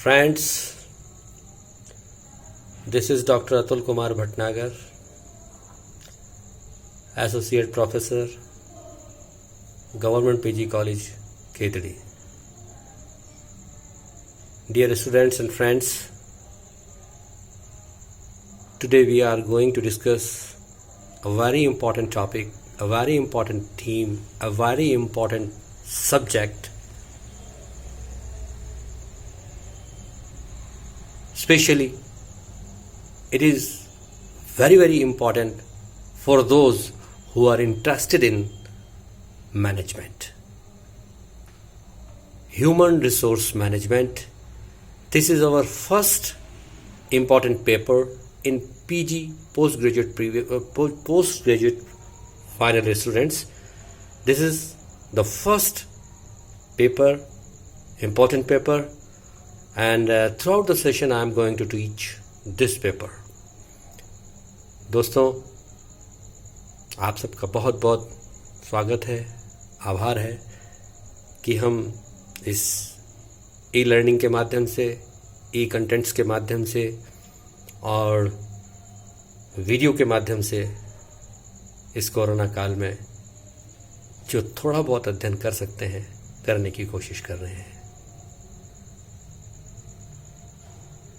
Friends, this is Dr. Atul Kumar Bhatnagar, Associate Professor, Government PG College, Ketadi. Dear students and friends, today we are going to discuss a very important topic, a very important theme, a very important subject. Especially, it is very important for those who are interested in management. Human resource management. This is our first important paper in PG postgraduate final year students. This is the first paper, important paper, and throughout the session I am going to teach this paper. दोस्तों, आप सबका बहुत बहुत स्वागत है, आभार है कि हम इस ई लर्निंग के माध्यम से, ई कंटेंट्स के माध्यम से और वीडियो के माध्यम से इस कोरोना काल में जो थोड़ा बहुत अध्ययन कर सकते हैं, करने की कोशिश कर रहे हैं.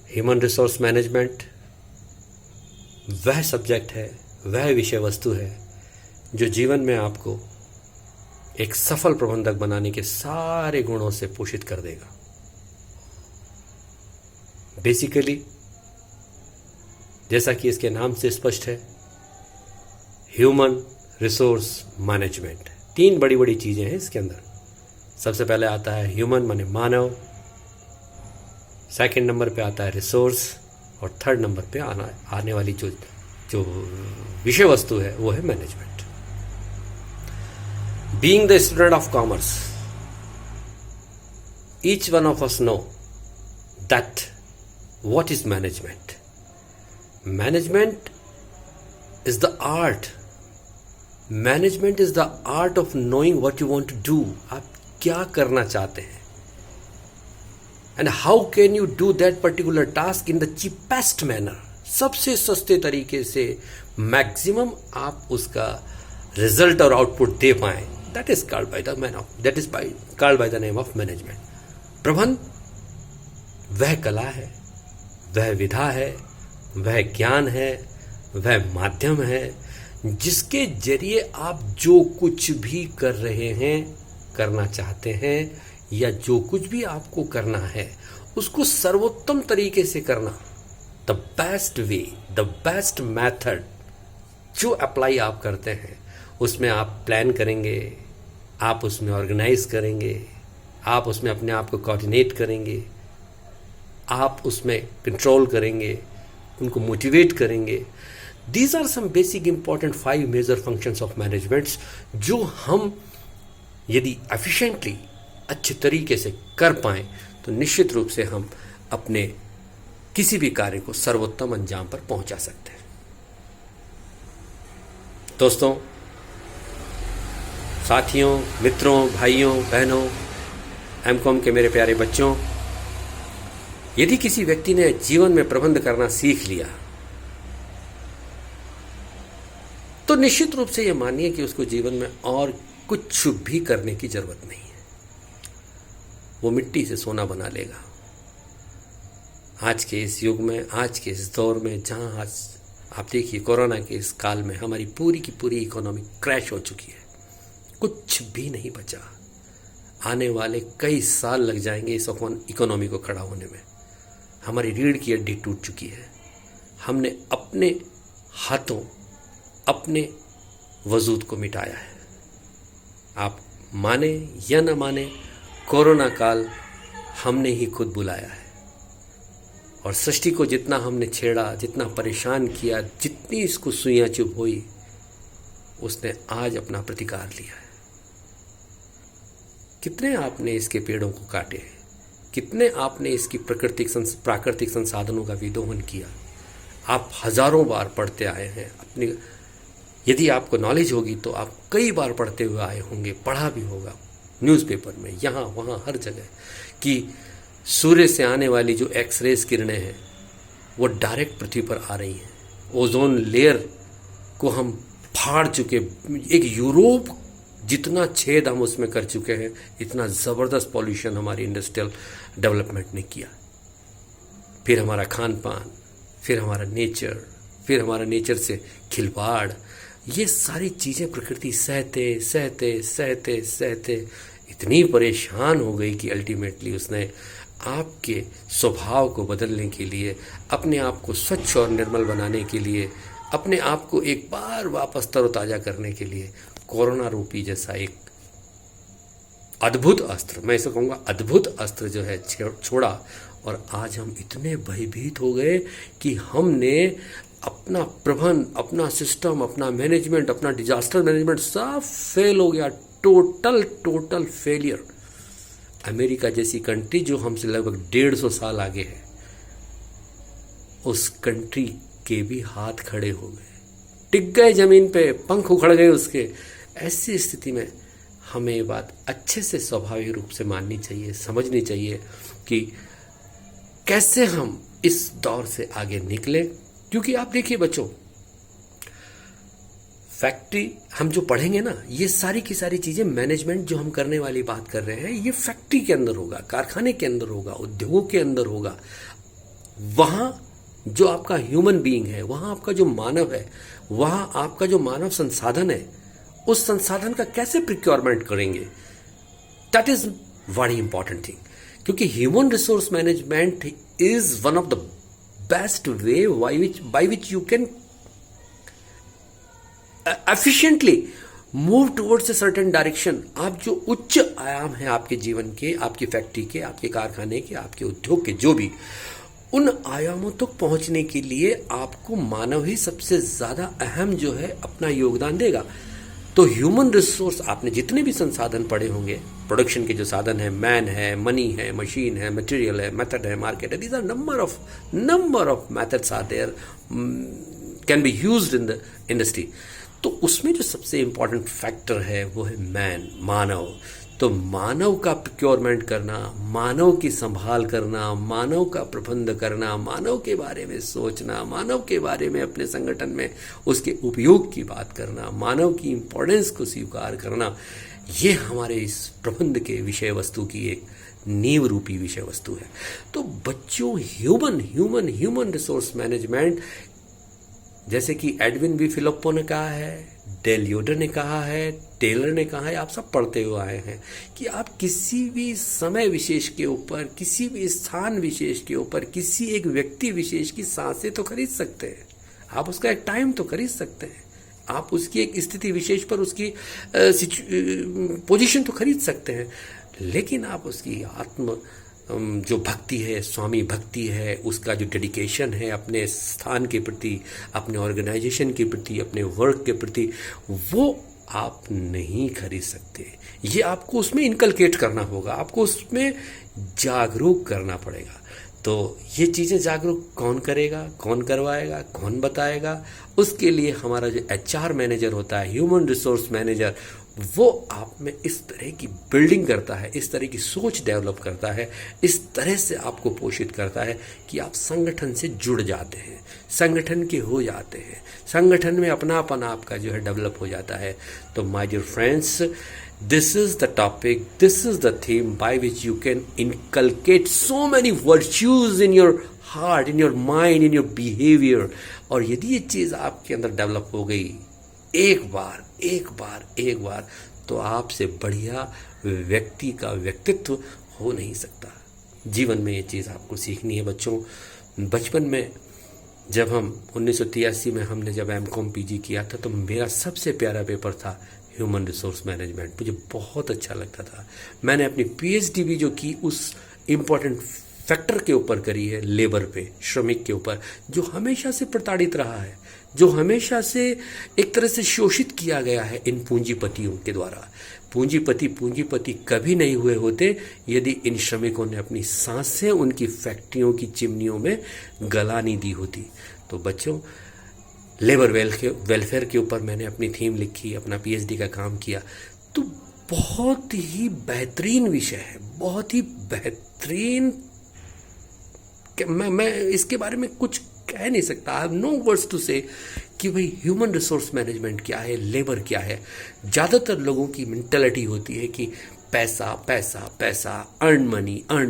ह्यूमन रिसोर्स मैनेजमेंट वह सब्जेक्ट है, वह विषय वस्तु है जो जीवन में आपको एक सफल प्रबंधक बनाने के सारे गुणों से पोषित कर देगा. बेसिकली, जैसा कि इसके नाम से स्पष्ट है, ह्यूमन रिसोर्स मैनेजमेंट. तीन बड़ी बड़ी चीजें हैं इसके अंदर. सबसे पहले आता है ह्यूमन माने मानव, सेकंड नंबर पे आता है रिसोर्स, और थर्ड नंबर पे आने वाली जो विषय वस्तु है वो है management. Being the student of commerce, each one of us know that what is management. Management is the art. Management is the art of knowing what you want to do. आप क्या करना चाहते हैं, and how can you do that particular task in the cheapest manner. सबसे सस्ते तरीके से maximum आप उसका रिजल्ट और आउटपुट दे पाएं. that is called by the name of management. प्रबंध वह कला है, वह विधा है, वह ज्ञान है, वह माध्यम है जिसके जरिए आप जो कुछ भी कर रहे हैं, करना चाहते हैं, या जो कुछ भी आपको करना है उसको सर्वोत्तम तरीके से करना. The best way, the best method जो अप्लाई आप करते हैं, उसमें आप प्लान करेंगे, आप उसमें ऑर्गेनाइज करेंगे, आप उसमें अपने आप को कोऑर्डिनेट करेंगे, आप उसमें कंट्रोल करेंगे, उनको मोटिवेट करेंगे. These are some basic important 5 major functions of managements जो हम यदि एफिशिएंटली अच्छे तरीके से कर पाएं तो निश्चित रूप से हम अपने किसी भी कार्य को सर्वोत्तम अंजाम पर पहुंचा सकते हैं. दोस्तों, साथियों, मित्रों, भाइयों, बहनों, एमकॉम के मेरे प्यारे बच्चों, यदि किसी व्यक्ति ने जीवन में प्रबंध करना सीख लिया तो निश्चित रूप से यह मानिए कि उसको जीवन में और कुछ भी करने की जरूरत नहीं है. वो मिट्टी से सोना बना लेगा. आज के इस युग में, आज के इस दौर में, जहां आज आप देखिए कोरोना के इस काल में हमारी पूरी की पूरी इकोनॉमी क्रैश हो चुकी है. कुछ भी नहीं बचा. आने वाले कई साल लग जाएंगे इस इकोनॉमी को खड़ा होने में. हमारी रीढ़ की हड्डी टूट चुकी है. हमने अपने हाथों अपने वजूद को मिटाया है. आप माने या न माने, कोरोना काल हमने ही खुद बुलाया है. और सृष्टि को जितना हमने छेड़ा, जितना परेशान किया, जितनी इसको सुइयां चुभ हुई, उसने आज अपना प्रतिकार लिया है. कितने आपने इसके पेड़ों को काटे, कितने आपने इसकी प्राकृतिक संसाधनों का विदोहन किया. आप हजारों बार पढ़ते आए हैं. अपनी यदि आपको नॉलेज होगी तो आप कई बार पढ़ते हुए आए होंगे, पढ़ा भी होगा न्यूज़पेपर में, यहाँ वहाँ हर जगह, कि सूर्य से आने वाली जो एक्सरेज किरणें हैं वो डायरेक्ट पृथ्वी पर आ रही हैं। ओजोन लेयर को हम फाड़ चुके, एक यूरोप जितना छेद हम उसमें कर चुके हैं, इतना ज़बरदस्त पॉल्यूशन हमारी इंडस्ट्रियल डेवलपमेंट ने किया। फिर हमारा खान पान, फिर हमारा नेचर से खिलवाड़, ये सारी चीज़ें प्रकृति सहते सहते सहते सहते इतनी परेशान हो गई कि अल्टीमेटली उसने आपके स्वभाव को बदलने के लिए, अपने आप को स्वच्छ और निर्मल बनाने के लिए, अपने आप को एक बार वापस तरोताज़ा करने के लिए कोरोना रूपी जैसा एक अद्भुत अस्त्र, मैं इसे कहूँगा अद्भुत अस्त्र जो है छोड़ा। और आज हम इतने भयभीत हो गए कि हमने अपना प्रबंधन, अपना सिस्टम, अपना मैनेजमेंट, अपना डिजास्टर मैनेजमेंट सब फेल हो गया। Total failure. अमेरिका जैसी कंट्री जो हमसे लगभग 150 साल आगे है, उस कंट्री के भी हाथ खड़े हो गए, टिक गए जमीन पे, पंख उखड़ गए उसके। ऐसी स्थिति में हमें ये बात अच्छे से स्वाभाविक रूप से माननी चाहिए, समझनी चाहिए कि कैसे हम इस दौर से आगे निकले। क्योंकि आप देखिए बच्चों, फैक्ट्री हम जो पढ़ेंगे ना, ये सारी की सारी चीजें मैनेजमेंट जो हम करने वाली बात कर रहे हैं, ये फैक्ट्री के अंदर होगा, कारखाने के अंदर होगा, उद्योगों के अंदर होगा। वहां जो आपका ह्यूमन बीइंग है, वहां आपका जो मानव है, वहां आपका जो मानव संसाधन है, उस संसाधन का कैसे प्रिक्योरमेंट करेंगे, that is very important thing. क्योंकि human resource management is one of the best way by which you can efficiently move towards a certain direction. आप जो उच्च आयाम है आपके जीवन के, आपकी फैक्ट्री के, आपके कारखाने के, आपके उद्योग के, जो भी, उन आयामों तक पहुंचने के लिए आपको मानव ही सबसे ज्यादा अहम जो है अपना योगदान देगा। तो ह्यूमन रिसोर्स, आपने जितने भी संसाधन पढ़े होंगे, प्रोडक्शन के जो साधन है, मैन है, मनी है, मशीन है, मटेरियल है, मेथड है, मार्केट है, these are number of methods are there, can be used in the industry. तो उसमें जो सबसे इंपॉर्टेंट फैक्टर है वो है मैन, मानव। तो मानव का प्रिक्योरमेंट करना, मानव की संभाल करना, मानव का प्रबंध करना, मानव के बारे में सोचना, मानव के बारे में अपने संगठन में उसके उपयोग की बात करना, मानव की इंपॉर्टेंस को स्वीकार करना, ये हमारे इस प्रबंध के विषय वस्तु की एक नींव रूपी विषय वस्तु है। तो बच्चों, ह्यूमन रिसोर्स मैनेजमेंट, जैसे कि एडविन वी फिलिप्पो ने कहा है, डेल योडर ने कहा है, टेलर ने कहा है, आप सब पढ़ते हुए आए हैं कि आप किसी भी समय विशेष के ऊपर, किसी भी स्थान विशेष के ऊपर, किसी एक व्यक्ति विशेष की सांसें तो खरीद सकते हैं, आप उसका एक टाइम तो खरीद सकते हैं, आप उसकी एक स्थिति विशेष पर उसकी पोजीशन तो खरीद सकते हैं, लेकिन आप उसकी आत्म जो भक्ति है, स्वामी भक्ति है, उसका जो डेडिकेशन है अपने स्थान के प्रति, अपने ऑर्गेनाइजेशन के प्रति, अपने वर्क के प्रति, वो आप नहीं खरीद सकते। ये आपको उसमें इनकलकेट करना होगा, आपको उसमें जागरूक करना पड़ेगा। तो ये चीज़ें जागरूक कौन करेगा, कौन करवाएगा, कौन बताएगा? उसके लिए हमारा जो HR मैनेजर होता है, ह्यूमन रिसोर्स मैनेजर, वो आप में इस तरह की बिल्डिंग करता है, इस तरह की सोच डेवलप करता है, इस तरह से आपको पोषित करता है कि आप संगठन से जुड़ जाते हैं, संगठन के हो जाते हैं, संगठन में अपनापन आपका जो है डेवलप हो जाता है। तो my dear friends, this is the topic, this is the theme by which you can inculcate so many virtues in your heart, in your mind, in your behavior। और यदि ये चीज़ आपके अंदर डेवलप हो गई एक बार, तो आपसे बढ़िया व्यक्ति का व्यक्तित्व हो नहीं सकता। जीवन में ये चीज़ आपको सीखनी है बच्चों। बचपन में जब हम 1983 में हमने जब MCOM PG किया था, तो मेरा सबसे प्यारा पेपर था ह्यूमन रिसोर्स मैनेजमेंट, मुझे बहुत अच्छा लगता था। मैंने अपनी PhD भी जो की उस इम्पोर्टेंट फैक्टर के ऊपर करी है, लेबर पे, श्रमिक के ऊपर, जो हमेशा से प्रताड़ित रहा है, जो हमेशा से एक तरह से शोषित किया गया है इन पूंजीपतियों के द्वारा। पूंजीपति कभी नहीं हुए होते यदि इन श्रमिकों ने अपनी सांसें उनकी फैक्ट्रियों की चिमनियों में गला नहीं दी होती। तो बच्चों, लेबर वेलफेयर के ऊपर मैंने अपनी थीम लिखी, अपना PhD का काम किया। तो बहुत ही बेहतरीन विषय है, बहुत ही बेहतरीन मैं इसके बारे में कुछ कह नहीं सकता। I have no words to say कि भाई ह्यूमन रिसोर्स मैनेजमेंट क्या है, लेबर क्या है। ज़्यादातर लोगों की मेंटेलिटी होती है कि पैसा पैसा पैसा, earn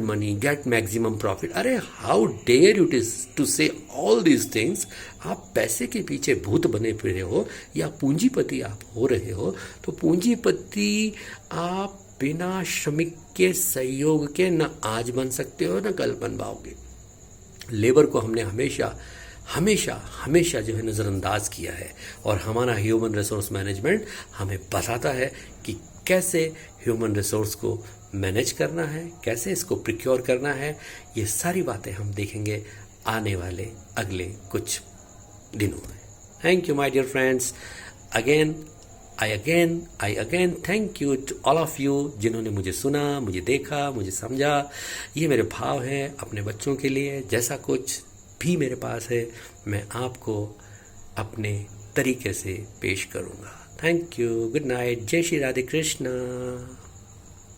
money, get maximum profit. अरे how dare it is to say all these things. आप पैसे के पीछे भूत बने फिरे हो या पूंजीपति आप हो रहे हो, तो पूंजीपति आप बिना श्रमिक के सहयोग के न आज बन सकते हो न कल बन पाओगे। लेबर को हमने हमेशा हमेशा हमेशा जो है नज़रअंदाज किया है, और हमारा ह्यूमन रिसोर्स मैनेजमेंट हमें बताता है कि कैसे ह्यूमन रिसोर्स को मैनेज करना है, कैसे इसको प्रिक्योर करना है। ये सारी बातें हम देखेंगे आने वाले अगले कुछ दिनों में। Thank you my dear friends. I again thank you to all of you जिन्होंने मुझे सुना, मुझे देखा, मुझे समझा। ये मेरे भाव हैं अपने बच्चों के लिए। जैसा कुछ भी मेरे पास है मैं आपको अपने तरीके से पेश करूँगा। थैंक यू, गुड नाइट, जय श्री राधे कृष्णा।